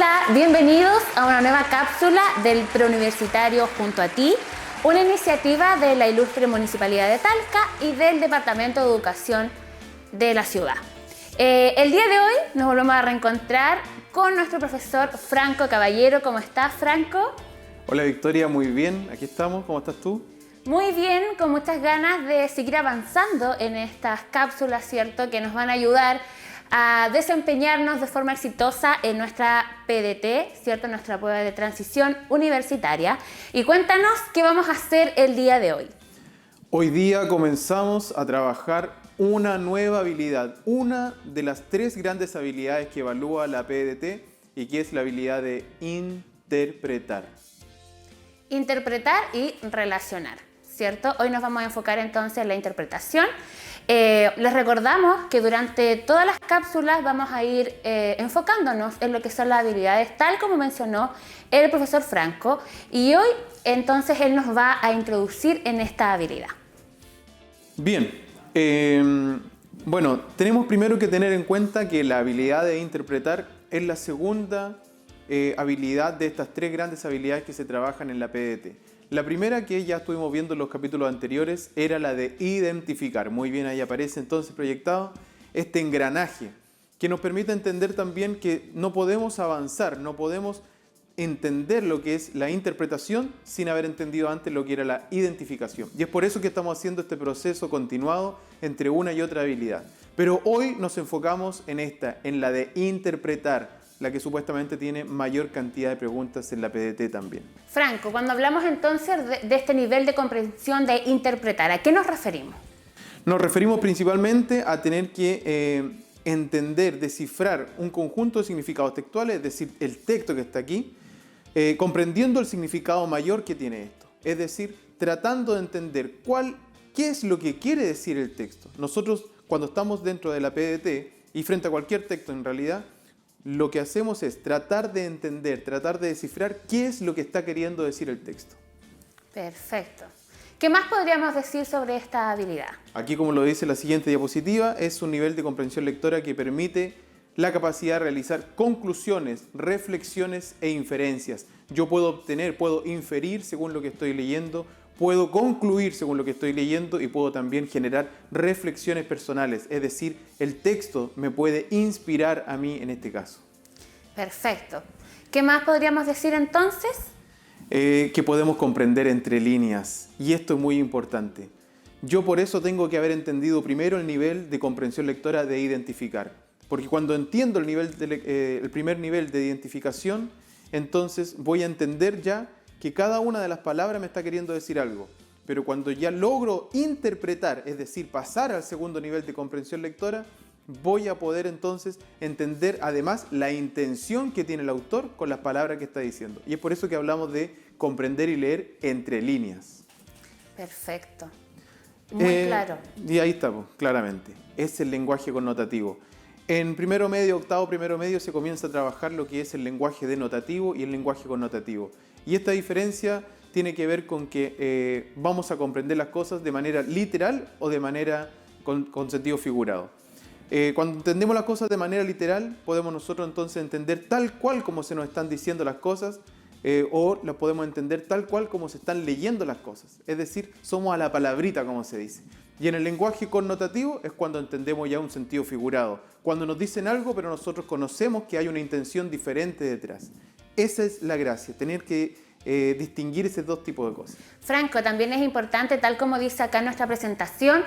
Hola, bienvenidos a una nueva cápsula del Preuniversitario Junto a Ti, una iniciativa de la ilustre Municipalidad de Talca y del Departamento de Educación de la ciudad. El día de hoy nos volvemos a reencontrar con nuestro profesor Franco Caballero. ¿Cómo estás, Franco? Hola Victoria, muy bien, aquí estamos, ¿cómo estás tú? Muy bien, con muchas ganas de seguir avanzando en estas cápsulas, ¿cierto? Que nos van a ayudar a desempeñarnos de forma exitosa en nuestra PDT, ¿cierto? Nuestra prueba de transición universitaria. Y cuéntanos qué vamos a hacer el día de hoy. Hoy día comenzamos a trabajar una nueva habilidad, una de las 3 grandes habilidades que evalúa la PDT y que es la habilidad de interpretar. Interpretar y relacionar, ¿cierto? Hoy nos vamos a enfocar entonces en la interpretación. Les recordamos que durante todas las cápsulas vamos a ir enfocándonos en lo que son las habilidades, tal como mencionó el profesor Franco, y hoy entonces él nos va a introducir en esta habilidad. Bien, bueno, tenemos primero que tener en cuenta que la habilidad de interpretar es la segunda habilidad de estas 3 grandes habilidades que se trabajan en la PDT. La primera, que ya estuvimos viendo en los capítulos anteriores, era la de identificar. Muy bien, ahí aparece entonces proyectado este engranaje que nos permite entender también que no podemos avanzar, no podemos entender lo que es la interpretación sin haber entendido antes lo que era la identificación. Y es por eso que estamos haciendo este proceso continuado entre una y otra habilidad. Pero hoy nos enfocamos en esta, en la de interpretar, la que supuestamente tiene mayor cantidad de preguntas en la PDT también. Franco, cuando hablamos entonces de este nivel de comprensión de interpretar, ¿a qué nos referimos? Nos referimos principalmente a tener que entender, descifrar un conjunto de significados textuales, es decir, el texto que está aquí, comprendiendo el significado mayor que tiene esto. Es decir, tratando de entender qué es lo que quiere decir el texto. Nosotros, cuando estamos dentro de la PDT y frente a cualquier texto en realidad, lo que hacemos es tratar de entender, tratar de descifrar qué es lo que está queriendo decir el texto. Perfecto. ¿Qué más podríamos decir sobre esta habilidad? Aquí, como lo dice la siguiente diapositiva, es un nivel de comprensión lectora que permite la capacidad de realizar conclusiones, reflexiones e inferencias. Yo puedo inferir según lo que estoy leyendo, puedo concluir según lo que estoy leyendo y puedo también generar reflexiones personales. Es decir, el texto me puede inspirar a mí en este caso. Perfecto. ¿Qué más podríamos decir entonces? Que podemos comprender entre líneas. Y esto es muy importante. Yo por eso tengo que haber entendido primero el nivel de comprensión lectora de identificar. Porque cuando entiendo el primer nivel de identificación, entonces voy a entender ya que cada una de las palabras me está queriendo decir algo. Pero cuando ya logro interpretar, es decir, pasar al segundo nivel de comprensión lectora, voy a poder entonces entender además la intención que tiene el autor con las palabras que está diciendo. Y es por eso que hablamos de comprender y leer entre líneas. Perfecto. Muy claro. Y ahí estamos, claramente. Es el lenguaje connotativo. En primero medio, octavo primero medio, se comienza a trabajar lo que es el lenguaje denotativo y el lenguaje connotativo. Y esta diferencia tiene que ver con que vamos a comprender las cosas de manera literal o de manera con sentido figurado. Cuando entendemos las cosas de manera literal, podemos nosotros entonces entender tal cual como se nos están diciendo las cosas o las podemos entender tal cual como se están leyendo las cosas. Es decir, somos a la palabrita, como se dice. Y en el lenguaje connotativo es cuando entendemos ya un sentido figurado. Cuando nos dicen algo, pero nosotros conocemos que hay una intención diferente detrás. Esa es la gracia, tener que distinguir esos 2 tipos de cosas. Franco, también es importante, tal como dice acá en nuestra presentación,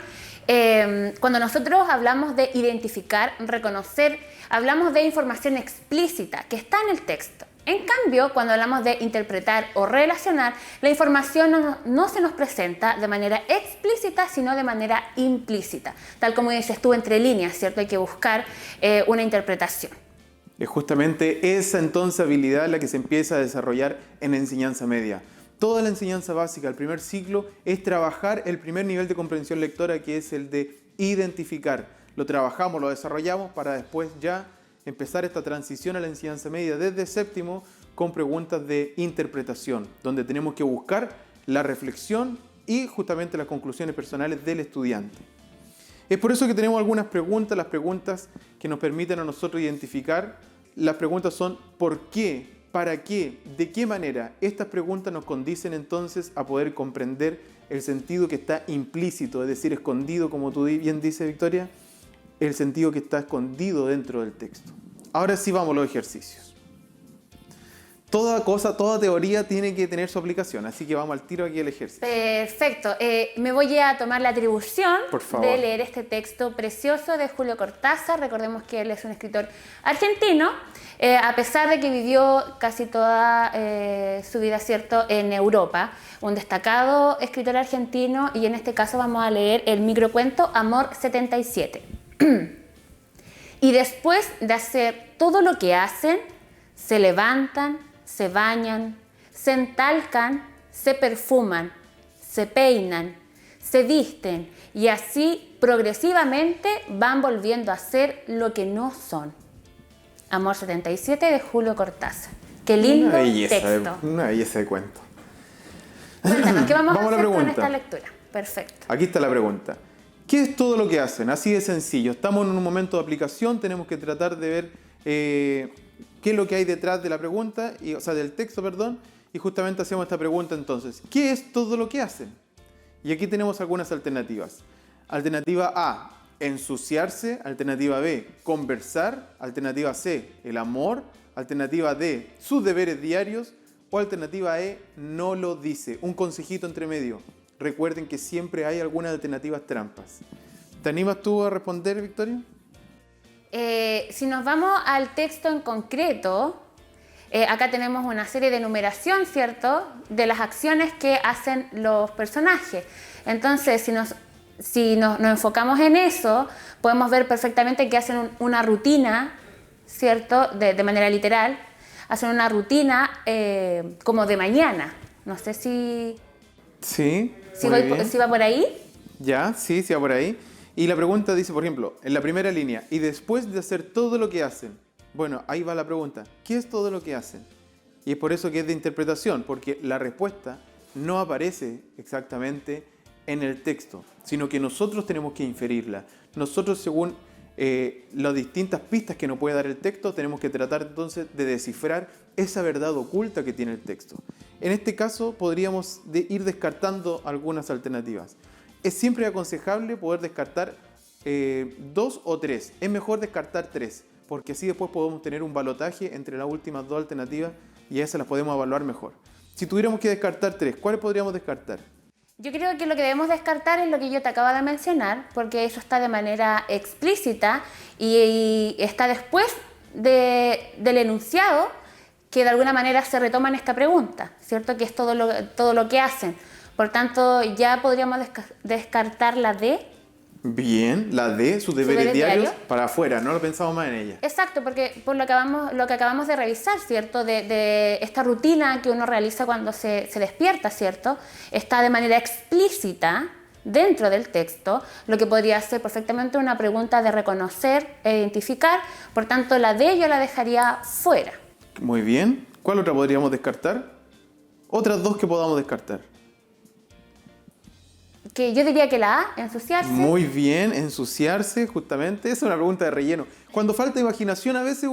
cuando nosotros hablamos de identificar, reconocer, hablamos de información explícita que está en el texto. En cambio, cuando hablamos de interpretar o relacionar, la información no se nos presenta de manera explícita, sino de manera implícita. Tal como dices tú, entre líneas, ¿cierto? Hay que buscar una interpretación. Es justamente esa entonces habilidad la que se empieza a desarrollar en la enseñanza media. Toda la enseñanza básica, el primer ciclo, es trabajar el primer nivel de comprensión lectora, que es el de identificar. Lo trabajamos, lo desarrollamos para después ya empezar esta transición a la enseñanza media desde séptimo con preguntas de interpretación, donde tenemos que buscar la reflexión y justamente las conclusiones personales del estudiante. Es por eso que tenemos algunas preguntas, las preguntas que nos permiten a nosotros identificar las preguntas son ¿por qué? ¿Para qué? ¿De qué manera? Estas preguntas nos condicen entonces a poder comprender el sentido que está implícito, es decir, escondido, como tú bien dices, Victoria, el sentido que está escondido dentro del texto. Ahora sí vamos a los ejercicios. Toda cosa, toda teoría tiene que tener su aplicación, así que vamos al tiro aquí al ejercicio. Perfecto. Me voy a tomar la atribución Por favor. de leer este texto precioso de Julio Cortázar. Recordemos que él es un escritor argentino, a pesar de que vivió casi toda su vida, ¿cierto?, en Europa. Un destacado escritor argentino, y en este caso vamos a leer el microcuento Amor 77. Y después de hacer todo lo que hacen, se levantan, se bañan, se entalcan, se perfuman, se peinan, se visten y así progresivamente van volviendo a ser lo que no son. Amor 77 de Julio Cortázar. Qué lindo texto. Una belleza de cuento. Cuéntanos, ¿qué vamos a Vamos a la hacer con pregunta. esta lectura? Perfecto. Aquí está la pregunta. ¿Qué es todo lo que hacen? Así de sencillo. Estamos en un momento de aplicación, tenemos que tratar de ver qué es lo que hay detrás de la pregunta, o sea, del texto, perdón, y justamente hacemos esta pregunta entonces. ¿Qué es todo lo que hacen? Y aquí tenemos algunas alternativas. Alternativa A, ensuciarse. Alternativa B, conversar. Alternativa C, el amor. Alternativa D, sus deberes diarios. O alternativa E, no lo dice. Un consejito entre medio. Recuerden que siempre hay algunas alternativas trampas. ¿Te animas tú a responder, Victoria? Si nos vamos al texto en concreto, acá tenemos una serie de enumeración, ¿cierto?, de las acciones que hacen los personajes. Entonces, si nos enfocamos en eso, podemos ver perfectamente que hacen una rutina, ¿cierto?, de manera literal. Hacen una rutina como de mañana. No sé si va por ahí. Ya, sí va por ahí. Y la pregunta dice, por ejemplo, en la primera línea, y después de hacer todo lo que hacen. Bueno, ahí va la pregunta. ¿Qué es todo lo que hacen? Y es por eso que es de interpretación, porque la respuesta no aparece exactamente en el texto, sino que nosotros tenemos que inferirla. Nosotros, según las distintas pistas que nos puede dar el texto, tenemos que tratar entonces de descifrar esa verdad oculta que tiene el texto. En este caso, podríamos ir descartando algunas alternativas. Es siempre aconsejable poder descartar 2 o 3. Es mejor descartar 3, porque así después podemos tener un balotaje entre las últimas 2 alternativas y a esas las podemos evaluar mejor. Si tuviéramos que descartar 3, ¿cuáles podríamos descartar? Yo creo que lo que debemos descartar es lo que yo te acabo de mencionar, porque eso está de manera explícita y está después del enunciado que de alguna manera se retoma en esta pregunta, ¿cierto? Que es todo lo que hacen. Por tanto, ya podríamos descartar la D. Bien, la D, sus deberes diarios, para afuera, no lo pensamos más en ella. Exacto, porque por lo que acabamos de revisar, ¿cierto? De esta rutina que uno realiza cuando se despierta, ¿cierto? Está de manera explícita dentro del texto, lo que podría ser perfectamente una pregunta de reconocer e identificar. Por tanto, la D yo la dejaría fuera. Muy bien. ¿Cuál otra podríamos descartar? Otras 2 que podamos descartar. Que yo diría que la A, ensuciarse. Muy bien, ensuciarse, justamente. Esa es una pregunta de relleno. Cuando falta imaginación, a veces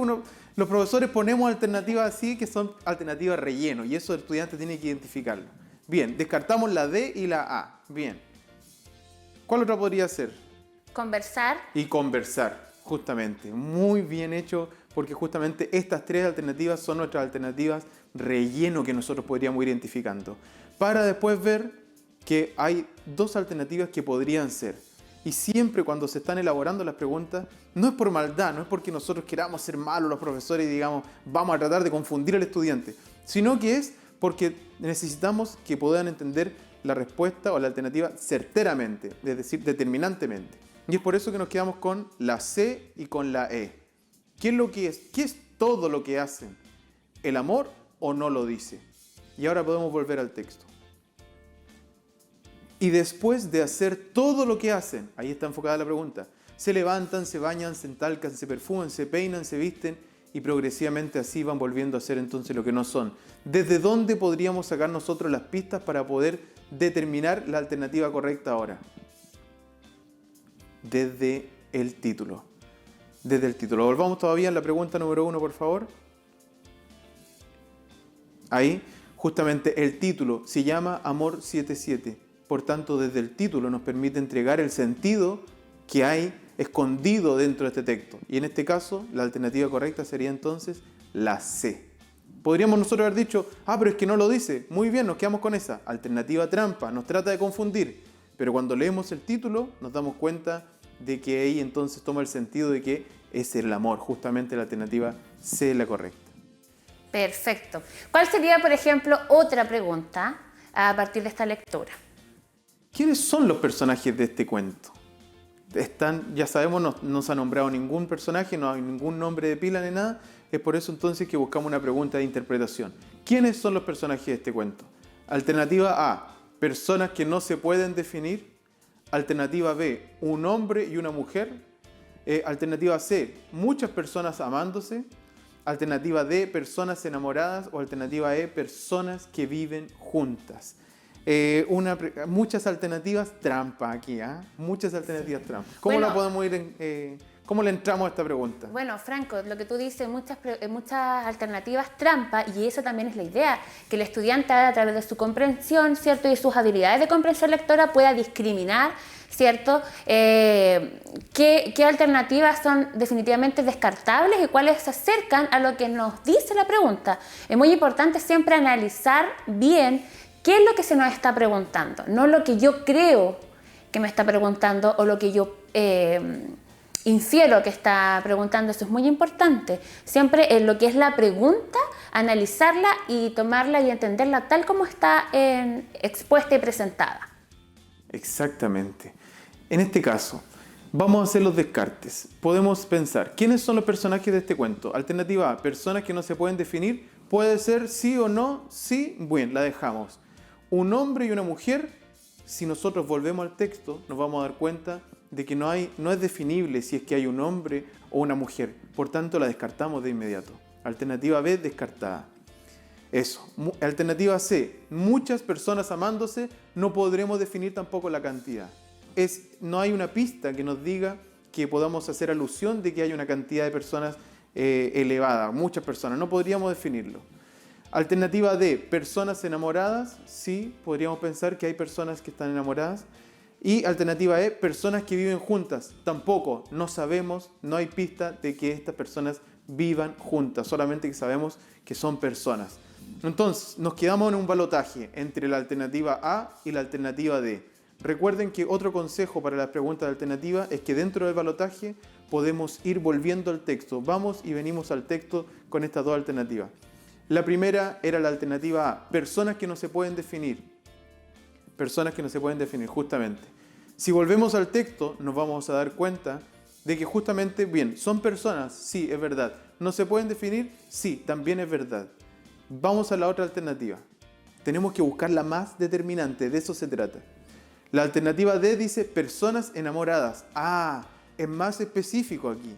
los profesores ponemos alternativas así que son alternativas de relleno y eso el estudiante tiene que identificarlo. Bien, descartamos la D y la A. Bien. ¿Cuál otra podría ser? Conversar. Y conversar, justamente. Muy bien hecho, porque justamente estas 3 alternativas son nuestras alternativas relleno que nosotros podríamos ir identificando. Para después ver que hay 2 alternativas que podrían ser. Y siempre cuando se están elaborando las preguntas, no es por maldad, no es porque nosotros queramos ser malos los profesores y digamos, vamos a tratar de confundir al estudiante, sino que es porque necesitamos que puedan entender la respuesta o la alternativa certeramente, es decir, determinantemente. Y es por eso que nos quedamos con la C y con la E. ¿Qué es lo que es? ¿Qué es todo lo que hacen? ¿El amor o no lo dice? Y ahora podemos volver al texto. Y después de hacer todo lo que hacen, ahí está enfocada la pregunta, se levantan, se bañan, se entalcan, se perfuman, se peinan, se visten y progresivamente así van volviendo a ser entonces lo que no son. ¿Desde dónde podríamos sacar nosotros las pistas para poder determinar la alternativa correcta ahora? Desde el título. desde el título. Volvamos todavía a la pregunta número 1, por favor. Ahí, justamente el título se llama Amor 77. Por tanto, desde el título nos permite entregar el sentido que hay escondido dentro de este texto. Y en este caso, la alternativa correcta sería entonces la C. Podríamos nosotros haber dicho, pero es que no lo dice. Muy bien, nos quedamos con esa. Alternativa trampa, nos trata de confundir. Pero cuando leemos el título, nos damos cuenta de que ahí entonces toma el sentido de que es el amor. Justamente la alternativa C es la correcta. Perfecto. ¿Cuál sería, por ejemplo, otra pregunta a partir de esta lectura? ¿Quiénes son los personajes de este cuento? Ya sabemos, no se ha nombrado ningún personaje, no hay ningún nombre de pila ni nada. Es por eso entonces que buscamos una pregunta de interpretación. ¿Quiénes son los personajes de este cuento? Alternativa A, personas que no se pueden definir. Alternativa B, un hombre y una mujer. Alternativa C, muchas personas amándose. Alternativa D, personas enamoradas. O alternativa E, personas que viven juntas. Muchas alternativas trampa aquí, muchas alternativas trampa. ¿Cómo la podemos ir cómo le entramos a esta pregunta? Bueno, Franco, lo que tú dices, muchas alternativas trampa, y eso también es la idea, que el estudiante a través de su comprensión, ¿cierto? Y sus habilidades de comprensión lectora pueda discriminar, ¿cierto? ¿Qué alternativas son definitivamente descartables y cuáles se acercan a lo que nos dice la pregunta? Es muy importante siempre analizar bien qué es lo que se nos está preguntando, no lo que yo creo que me está preguntando o lo que yo infiero que está preguntando. Eso es muy importante. Siempre en lo que es la pregunta, analizarla y tomarla y entenderla tal como está expuesta y presentada. Exactamente. En este caso, vamos a hacer los descartes. Podemos pensar, ¿quiénes son los personajes de este cuento? Alternativa A, personas que no se pueden definir. Puede ser sí o no, sí, bien, la dejamos. Un hombre y una mujer, si nosotros volvemos al texto, nos vamos a dar cuenta de que no es definible si es que hay un hombre o una mujer. Por tanto, la descartamos de inmediato. Alternativa B, descartada. Eso. Alternativa C, muchas personas amándose, no podremos definir tampoco la cantidad. No hay una pista que nos diga que podamos hacer alusión de que hay una cantidad de personas elevada, muchas personas, no podríamos definirlo. Alternativa D, personas enamoradas, sí, podríamos pensar que hay personas que están enamoradas. Y alternativa E, personas que viven juntas, tampoco, no sabemos, no hay pista de que estas personas vivan juntas, solamente que sabemos que son personas. Entonces, nos quedamos en un balotaje entre la alternativa A y la alternativa D. Recuerden que otro consejo para las preguntas de alternativa es que dentro del balotaje podemos ir volviendo al texto. Vamos y venimos al texto con estas dos alternativas. La primera era la alternativa A, personas que no se pueden definir. Personas que no se pueden definir, justamente. Si volvemos al texto, nos vamos a dar cuenta de que justamente, bien, son personas, sí, es verdad. ¿No se pueden definir? Sí, también es verdad. Vamos a la otra alternativa. Tenemos que buscar la más determinante, de eso se trata. La alternativa D dice personas enamoradas. Es más específico aquí.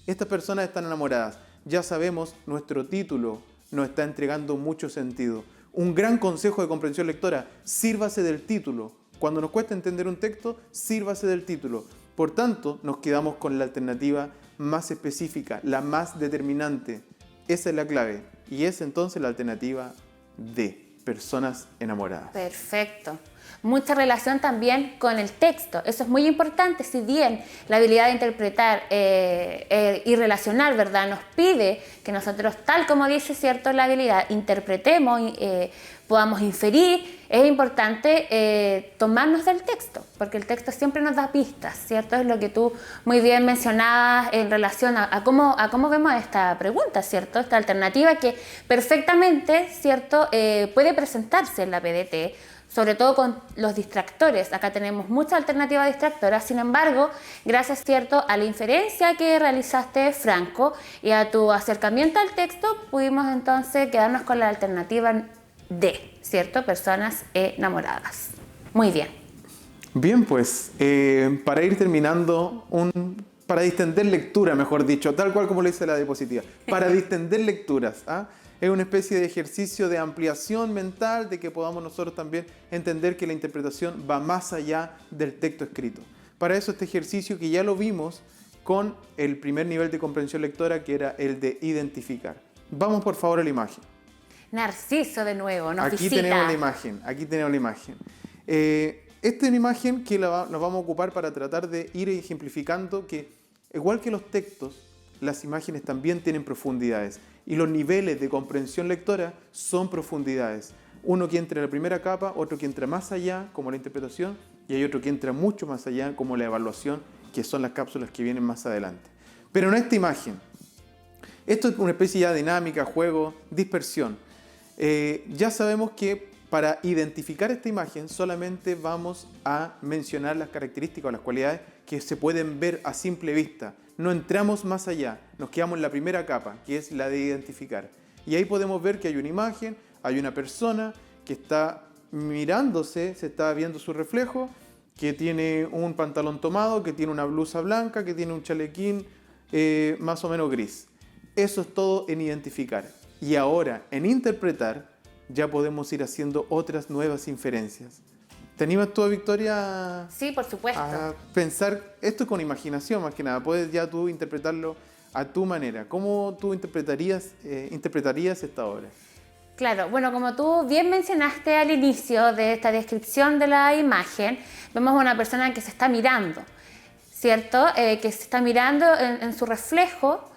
Estas personas están enamoradas. Ya sabemos, nuestro título nos está entregando mucho sentido. Un gran consejo de comprensión lectora, sírvase del título. Cuando nos cuesta entender un texto, sírvase del título. Por tanto, nos quedamos con la alternativa más específica, la más determinante. Esa es la clave. Y es entonces la alternativa D, personas enamoradas. Perfecto. Mucha relación también con el texto. Eso es muy importante. Si bien la habilidad de interpretar y relacionar, ¿verdad?, nos pide que nosotros, tal como dice, ¿cierto?, la habilidad, interpretemos, podamos inferir, es importante tomarnos del texto, porque el texto siempre nos da pistas, ¿cierto? Es lo que tú muy bien mencionabas en relación a cómo vemos esta pregunta, ¿cierto? Esta alternativa que perfectamente, ¿cierto?, puede presentarse en la PDT, sobre todo con los distractores. Acá tenemos muchas alternativas distractoras, sin embargo, gracias, ¿cierto?, a la inferencia que realizaste, Franco, y a tu acercamiento al texto, pudimos entonces quedarnos con la alternativa D, ¿cierto? Personas enamoradas. Muy bien. Bien, pues, para ir terminando, para distender lectura, mejor dicho, tal cual como lo dice la diapositiva, para distender lecturas, es una especie de ejercicio de ampliación mental, de que podamos nosotros también entender que la interpretación va más allá del texto escrito. Para eso este ejercicio, que ya lo vimos, con el primer nivel de comprensión lectora, que era el de identificar. Vamos por favor a la imagen. Narciso de nuevo, nos Aquí visita. tenemos la imagen, aquí tenemos la imagen. Esta es una imagen que nos vamos a ocupar para tratar de ir ejemplificando que, igual que los textos, las imágenes también tienen profundidades. Y los niveles de comprensión lectora son profundidades. Uno que entra en la primera capa, otro que entra más allá, como la interpretación, y hay otro que entra mucho más allá, como la evaluación, que son las cápsulas que vienen más adelante. Pero en esta imagen, esto es una especie ya de dinámica, juego, dispersión. Ya sabemos que para identificar esta imagen solamente vamos a mencionar las características o las cualidades que se pueden ver a simple vista. No entramos más allá, nos quedamos en la primera capa, que es la de identificar. Y ahí podemos ver que hay una imagen, hay una persona que está mirándose, se está viendo su reflejo, que tiene un pantalón tomado, que tiene una blusa blanca, que tiene un chalequín más o menos gris. Eso es todo en identificar. Y ahora, en interpretar, ya podemos ir haciendo otras nuevas inferencias. ¿Te animas tú, Victoria? Sí, por supuesto. A pensar esto con imaginación, más que nada. Puedes ya tú interpretarlo a tu manera. ¿Cómo tú interpretarías esta obra? Claro, bueno, como tú bien mencionaste al inicio de esta descripción de la imagen, vemos a una persona que se está mirando, ¿cierto? Que se está mirando en su reflejo.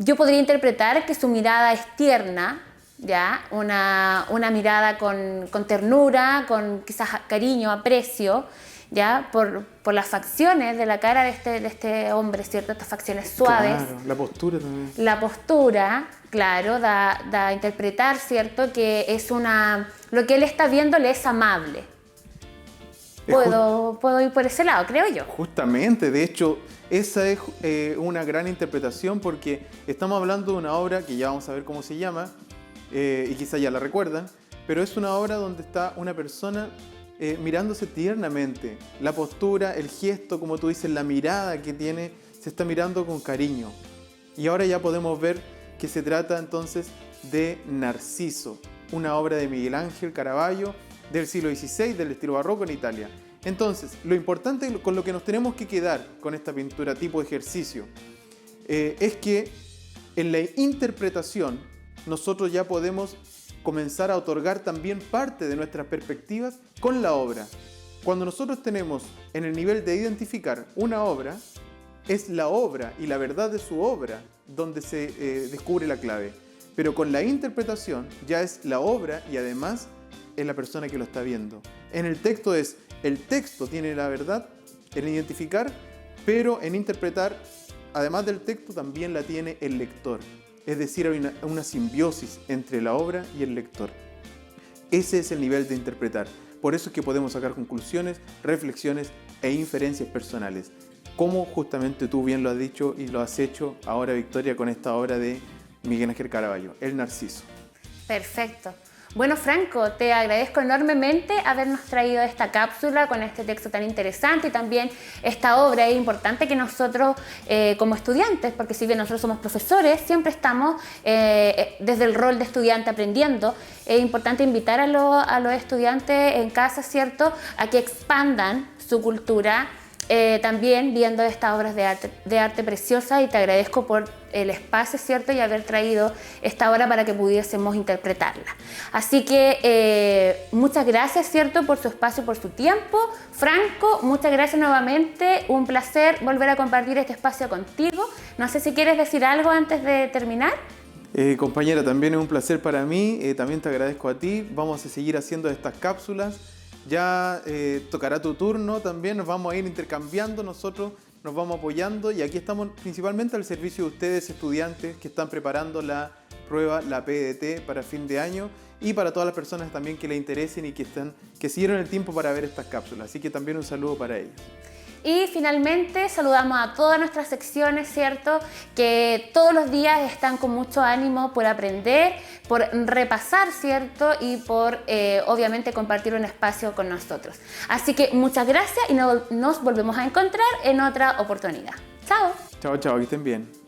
Yo podría interpretar que su mirada es tierna, ¿ya? Una mirada con ternura, con quizás cariño, aprecio, ¿ya? Por las facciones de la cara de este hombre, ¿cierto? Estas facciones suaves. Claro, la postura también. La postura, claro, da a interpretar, ¿cierto? Que es lo que él está viendo le es amable. Puedo ir por ese lado, creo yo. Justamente, de hecho, esa es una gran interpretación porque estamos hablando de una obra que ya vamos a ver cómo se llama y quizá ya la recuerdan, pero es una obra donde está una persona mirándose tiernamente. La postura, el gesto, como tú dices, la mirada que tiene, se está mirando con cariño. Y ahora ya podemos ver que se trata entonces de Narciso, una obra de Miguel Ángel Caravaggio del siglo XVI, del estilo barroco en Italia. Entonces, lo importante con lo que nos tenemos que quedar con esta pintura tipo ejercicio es que en la interpretación nosotros ya podemos comenzar a otorgar también parte de nuestras perspectivas con la obra. Cuando nosotros tenemos en el nivel de identificar una obra, es la obra y la verdad de su obra donde se descubre la clave. Pero con la interpretación ya es la obra y además es la persona que lo está viendo. En el texto el texto tiene la verdad en identificar, pero en interpretar, además del texto, también la tiene el lector. Es decir, hay una simbiosis entre la obra y el lector. Ese es el nivel de interpretar. Por eso es que podemos sacar conclusiones, reflexiones e inferencias personales. Como justamente tú bien lo has dicho y lo has hecho ahora, Victoria, con esta obra de Miguel Ángel Caravaggio, El Narciso. Perfecto. Bueno, Franco, te agradezco enormemente habernos traído esta cápsula con este texto tan interesante y también esta obra. Es importante que nosotros como estudiantes, porque si bien nosotros somos profesores, siempre estamos desde el rol de estudiante aprendiendo. Es importante invitar a los estudiantes en casa, ¿cierto?, a que expandan su cultura, también viendo estas obras de arte preciosas, y te agradezco por el espacio, ¿cierto?, y haber traído esta obra para que pudiésemos interpretarla. Así que muchas gracias, ¿cierto?, por su espacio, por su tiempo. Franco, muchas gracias nuevamente. Un placer volver a compartir este espacio contigo. No sé si quieres decir algo antes de terminar. Compañera, también es un placer para mí. También te agradezco a ti. Vamos a seguir haciendo estas cápsulas. Ya tocará tu turno también, nos vamos a ir intercambiando, nosotros nos vamos apoyando y aquí estamos principalmente al servicio de ustedes, estudiantes que están preparando la prueba, la PDT para fin de año, y para todas las personas también que les interesen y que siguieron el tiempo para ver estas cápsulas. Así que también un saludo para ellos. Y finalmente saludamos a todas nuestras secciones, ¿cierto?, que todos los días están con mucho ánimo por aprender, por repasar, ¿cierto?, y por obviamente compartir un espacio con nosotros. Así que muchas gracias y nos volvemos a encontrar en otra oportunidad. ¡Chao! Chao, chao, que estén bien.